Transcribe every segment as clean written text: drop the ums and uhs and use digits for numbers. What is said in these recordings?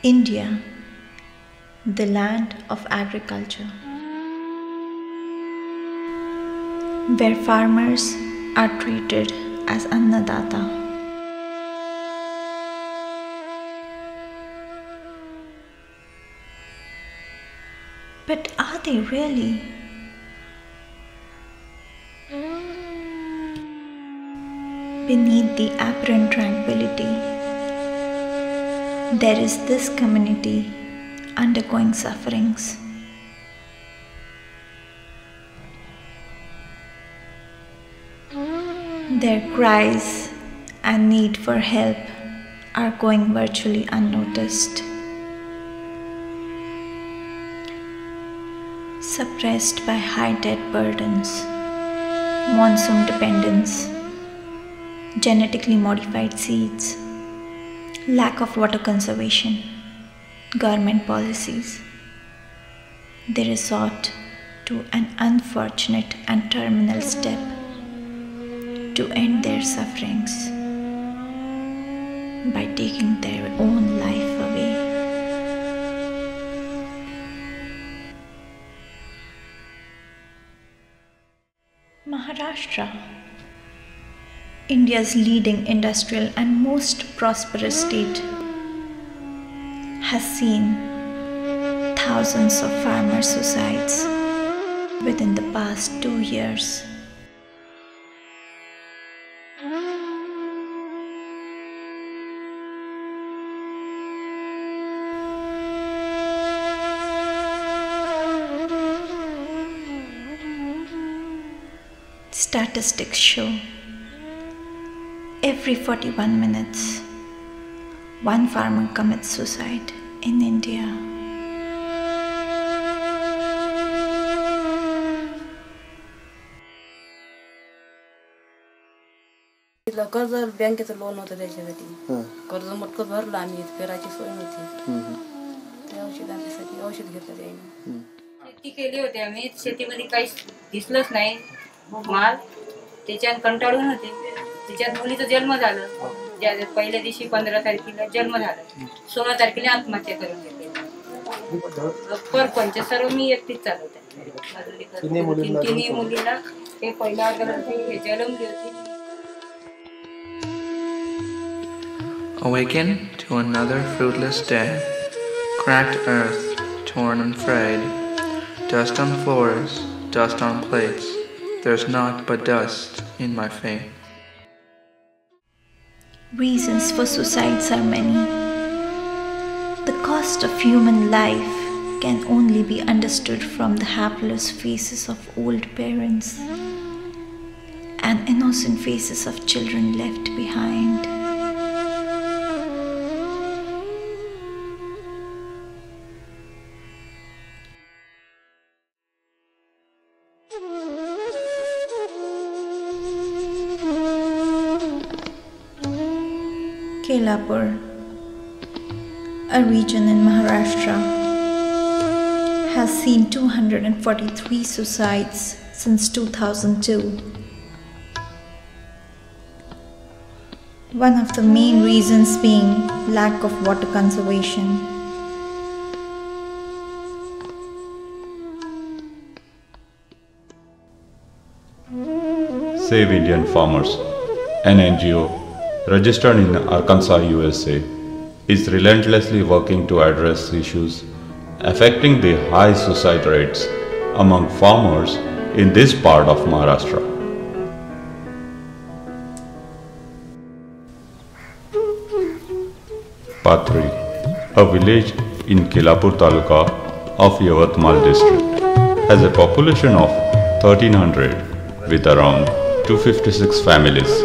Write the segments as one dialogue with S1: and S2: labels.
S1: India, the land of agriculture, where farmers are treated as Annadata. But are they really? Beneath the apparent tranquility, there is this community undergoing sufferings. Their cries and need for help are going virtually unnoticed. Suppressed by high debt burdens, monsoon dependence, genetically modified seeds, lack of water conservation, government policies, they resort to an unfortunate and terminal step to end their sufferings by taking their own life away. Maharashtra, India's leading industrial and most prosperous state, has seen thousands of farmer suicides within the past 2 years. Statistics show every 41 minutes, one farmer commits suicide in India.
S2: कर्ज बँकेचं loan होतं त्याच्यासाठी कर्ज मटकं भरलं आम्ही फेराची सोय नव्हती त्या औषधांसाठी औषध घेतलं त्याने
S3: शेती केली होती आम्ही शेतीमध्ये काहीच दिसलंच नाही माल त्याच्यात कंटाळून होते त्याच्यात मुलीचा जन्म झाला ज्या पहिल्या दिवशी 15 तारखेला जन्म झाला 16 तारखेला आत्महत्या करून घेतली परपंच सर्व मी एकटीच चालवते तिन्ही मुलीला ते पहिला जन्मली होती.
S4: Awaken to another fruitless day, cracked earth, torn and frayed, dust on floors, dust on plates, there's naught but dust in my fate.
S1: Reasons for suicides are many. The cost of human life can only be understood from the hapless faces of old parents and innocent faces of children left behind. Kelapur, a region in Maharashtra, has seen 243 suicides since 2002. One of the main reasons being lack of water conservation.
S5: Save Indian Farmers, an NGO registered in Arkansas, USA, is relentlessly working to address issues affecting the high suicide rates among farmers in this part of Maharashtra. Pathri, a village in Kelapur Taluka of Yavatmal district, has a population of 1300 with around 256 families.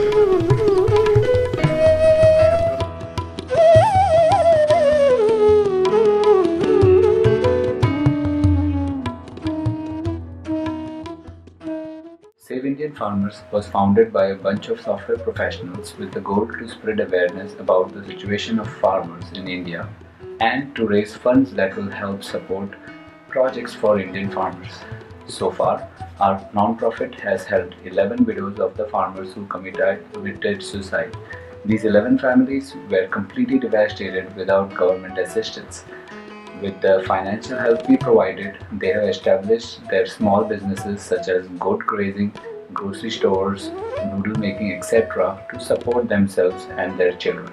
S6: Save Indian Farmers was founded by a bunch of software professionals with the goal to spread awareness about the situation of farmers in India and to raise funds that will help support projects for Indian farmers. So far, our non-profit has helped 11 widows of the farmers who committed suicide These 11 families were completely devastated without government assistance. With the financial help we provided, they have established their small businesses such as goat grazing, grocery stores, noodle making, etc. to support themselves and their children.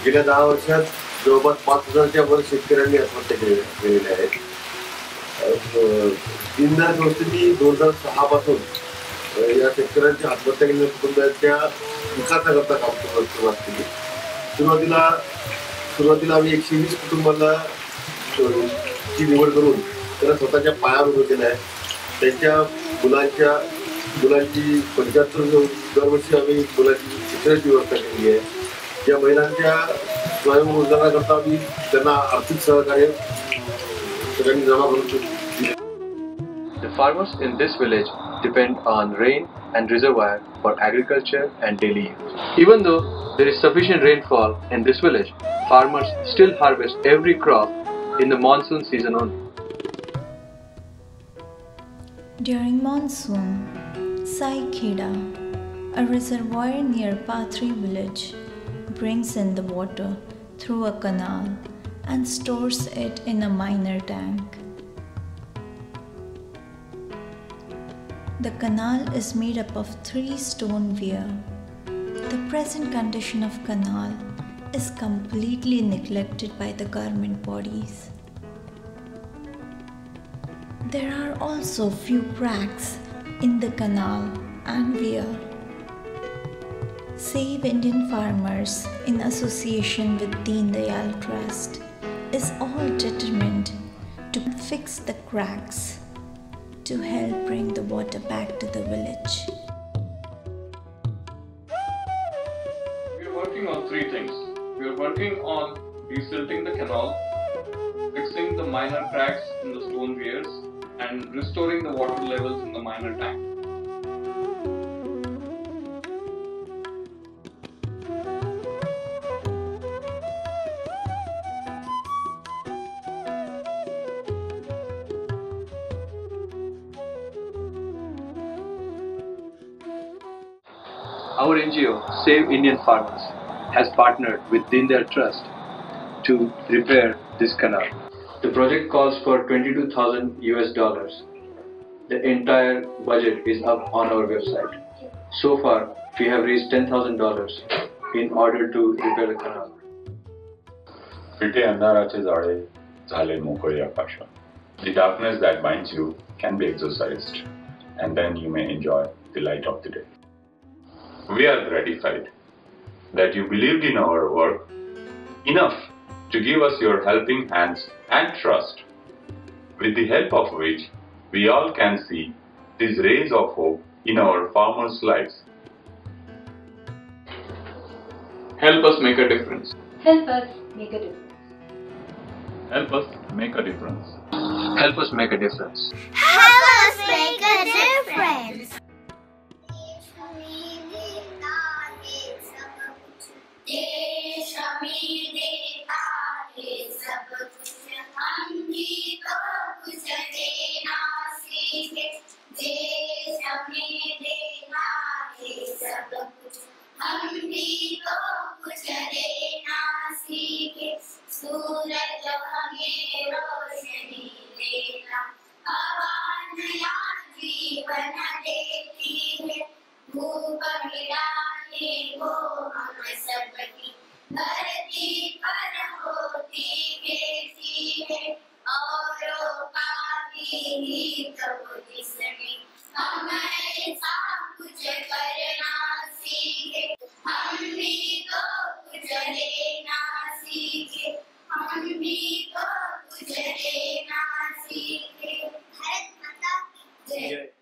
S7: गेल्या 10 वर्षात जवळपास 5,000च्या वर शेतकऱ्यांनी आत्महत्या केलेल्या आहेत. दीनदयाळ संस्थेची 2006 पासून या शेतकऱ्यांच्या आत्महत्या केलेल्या कुटुंबाच्या विकासाकरता काम सुरुवात केली. सुरुवातीला आम्ही 120 कुटुंबाला ची निवड करून त्यांना स्वतःच्या पायावर उभं केलं आहे. त्यांच्या मुलांची 75 दरवर्षी आम्ही मुलांची शिक्षणाची व्यवस्था केली आहे. या महिलांच्या स्वयंरोजगाराकरता आम्ही त्यांना आर्थिक सहकार्य सगळ्यांनी जमा करून दिले.
S8: The farmers in this village depend on rain and reservoir for agriculture and daily use. Even though there is sufficient rainfall in this village, farmers still harvest every crop in the monsoon season only.
S1: During monsoon, Sai Kheda, a reservoir near Pathri village, brings in the water through a canal and stores it in a minor tank. The canal is made up of 3 stone weir. The present condition of canal is completely neglected by the government bodies. There are also few cracks in the canal and weir. Save Indian Farmers, in association with Deen Dayal Trust, is all determined to fix the cracks to help bring the water back to the village.
S9: We are working on 3 things. We are working on resilting the canal, fixing the minor cracks in the stone weirs, and restoring the water levels in the minor tank.
S8: Our NGO, Save Indian Farmers, has partnered with Deen Dayal Trust to repair this canal. The project calls for $22,000. The entire budget is up on our website. So far, we have raised $10,000 in order to repair the canal.
S5: फिटे अंधाराचे जाळे झाले मोकळे आकाश. The darkness that binds you can be exorcised, and then you may enjoy the light of the day. We are gratified that you believed in our work enough to give us your helping hands and trust, with the help of which we all can see these rays of hope in our farmers' lives.
S9: Help us make a difference.
S3: Help us make a difference.
S5: Help us make a difference.
S8: Help us make a difference.
S10: Help us make a difference. धरती पर होती बेटी है औरों का भी तो जिसमें हम ऐसा कुछ करना सीखे हम भी तो कुछ लेना सीखे हम भी तो कुछ लेना सीखे भारत माता की जय।